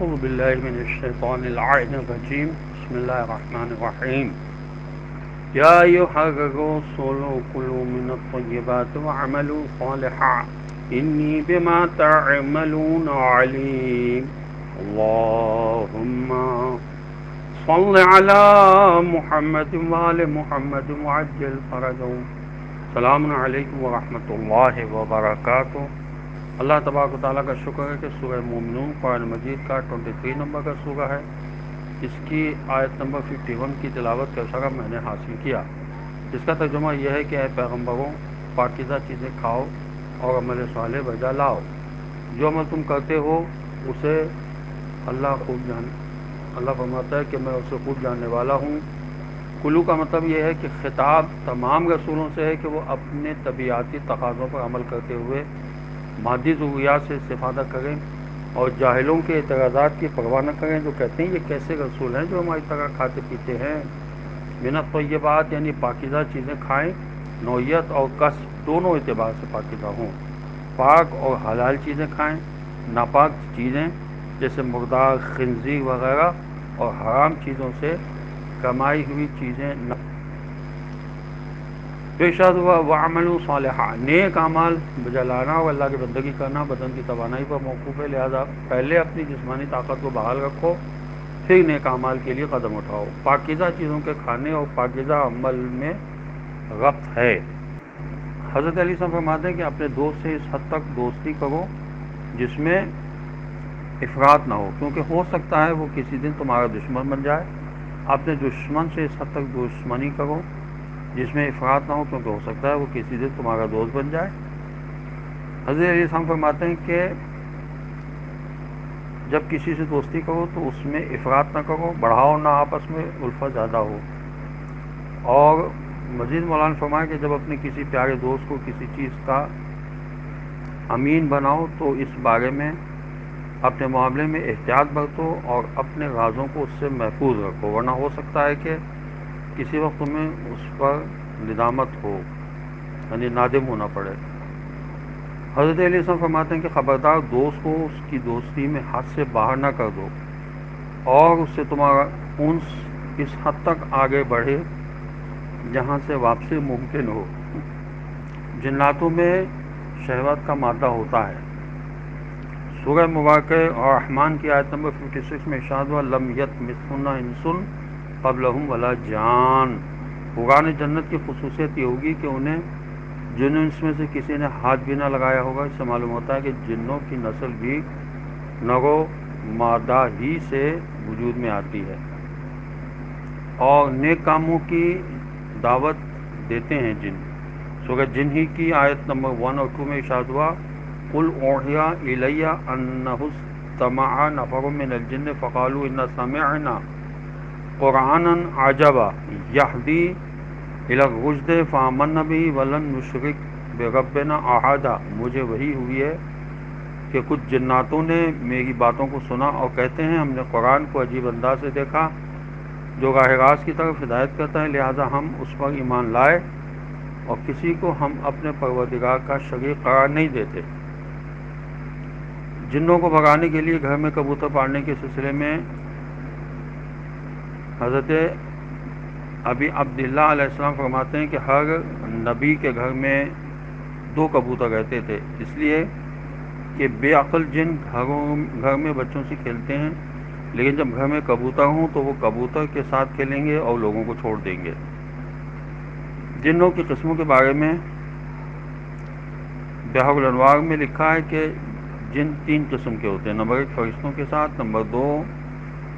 أعوذ بالله من الشيطان اللعين الرجيم بسم الله الرحمن الرحيم يا أيها الرسل كلوا من الطيبات واعملوا صالحا إني بما تعملون عليم اللهم صل على محمد وآل محمد وعجل فرجهم السلام علیکم ورحمۃ اللہ وبرکاتہ۔ اللہ تبارک و تعالیٰ کا شکر ہے کہ سورہ مومنون قرآن مجید کا 23 نمبر کا سورہ ہے۔ اس کی آیت نمبر 51 کی تلاوت کا شرف میں نے حاصل کیا، جس کا ترجمہ یہ ہے کہ اے پیغمبروں، پاکیزہ چیزیں کھاؤ اور عمل صالح بجا لاؤ۔ جو عمل تم کرتے ہو اسے اللہ فرماتا ہے کہ میں اسے خوب جاننے والا ہوں۔ کلو کا مطلب یہ ہے کہ خطاب تمام رسولوں سے ہے کہ وہ اپنے طبیعتی تقاضوں پر عمل کرتے ہوئے مادی ضروریات سے استفادہ کریں اور جاہلوں کے اعتراضات کی پرواہ نہ کریں جو کہتے ہیں یہ کیسے رسول ہیں جو ہماری طرح کھاتے پیتے ہیں۔ من الطیبات یعنی پاکیزہ چیزیں کھائیں، نوعیت اور کسب دونوں اعتبار سے پاکیزہ ہوں۔ پاک اور حلال چیزیں کھائیں، ناپاک چیزیں جیسے مردار، خنزیر وغیرہ اور حرام چیزوں سے کمائی ہوئی چیزیں نہ۔ ارشاد ہوا وعملوا صالحا، نیک اعمال بجا لانا اور اللہ کی بندگی کرنا بدن کی توانائی پر موقوف ہے، لہذا پہلے اپنی جسمانی طاقت کو بحال رکھو پھر نیک اعمال کے لیے قدم اٹھاؤ۔ پاکیزہ چیزوں کے کھانے اور پاکیزہ عمل میں ربط ہے۔ حضرت علی صاحب فرماتے ہیں کہ اپنے دوست سے اس حد تک دوستی کرو جس میں افراط نہ ہو، کیونکہ ہو سکتا ہے وہ کسی دن تمہارا دشمن بن جائے۔ اپنے دشمن سے اس حد تک دشمنی کرو جس میں افراط نہ ہو، کیونکہ ہو سکتا ہے وہ کسی دن تمہارا دوست بن جائے۔ حضرت علیہ السلام فرماتے ہیں کہ جب کسی سے دوستی کرو تو اس میں افراط نہ کرو، بڑھاؤ نہ، آپس میں الفت زیادہ ہو۔ اور مزید مولانا فرمایا کہ جب اپنے کسی پیارے دوست کو کسی چیز کا امین بناؤ تو اس بارے میں اپنے معاملے میں احتیاط برتو اور اپنے رازوں کو اس سے محفوظ رکھو، ورنہ ہو سکتا ہے کہ کسی وقت تمہیں اس پر ندامت ہو، یعنی نادم ہونا پڑے۔ حضرت علیہ السلام فرماتے ہیں کہ خبردار دوست کو اس کی دوستی میں حد سے باہر نہ کر دو اور اس سے تمہارا انس اس حد تک آگے بڑھے جہاں سے واپسی ممکن ہو۔ جناتوں میں شہوت کا مادہ ہوتا ہے۔ سورہ مبارکہ اور رحمان کی آیت نمبر 56 میں ارشاد ہوا لم یطمثہن انس قبلہم ولا جان۔ حوران جنت کی خصوصیت یہ ہوگی کہ انہیں جنوں اس میں سے کسی نے ہاتھ بھی نہ لگایا ہوگا۔ اس سے معلوم ہوتا ہے کہ جنوں کی نسل بھی نر و مادہ ہی سے وجود میں آتی ہے اور نیک کاموں کی دعوت دیتے ہیں جن۔ سورہ جن ہی کی آیت نمبر 1 اور 2 میں ارشاد ہوا قل اوحی الی انہ استمع نفر من الجن فقالوا انا سمعنا قرآنا عجبا یہدی الی الرشد فآمنا به ولن نشرک بربنا احدا۔ مجھے وحی ہوئی ہے کہ کچھ جناتوں نے میری باتوں کو سنا اور کہتے ہیں ہم نے قرآن کو عجیب انداز سے دیکھا جو راہ راست کی طرف ہدایت کرتا ہے، لہذا ہم اس پر ایمان لائے اور کسی کو ہم اپنے پروردگار کا شریک قرار نہیں دیتے۔ جنوں کو بھگانے کے لیے گھر میں کبوتر پالنے کے سلسلے میں حضرت ابی عبداللہ علیہ السلام فرماتے ہیں کہ ہر نبی کے گھر میں 2 کبوتر رہتے تھے، اس لیے کہ بے عقل جن گھر میں بچوں سے کھیلتے ہیں، لیکن جب گھر میں کبوتر ہوں تو وہ کبوتر کے ساتھ کھیلیں گے اور لوگوں کو چھوڑ دیں گے۔ جنوں کی قسموں کے بارے میں بحر الانوار میں لکھا ہے کہ جن 3 قسم کے ہوتے ہیں، نمبر 1 فرشتوں کے ساتھ، نمبر 2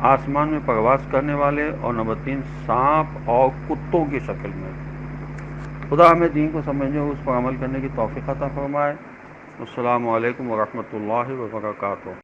آسمان میں پرواز کرنے والے اور نمبر 3 سانپ اور کتوں کی شکل میں۔ خدا ہمیں دین کو سمجھنے اور اس پر عمل کرنے کی توفیق عطا فرمائے۔ السلام علیکم ورحمۃ اللہ وبرکاتہ۔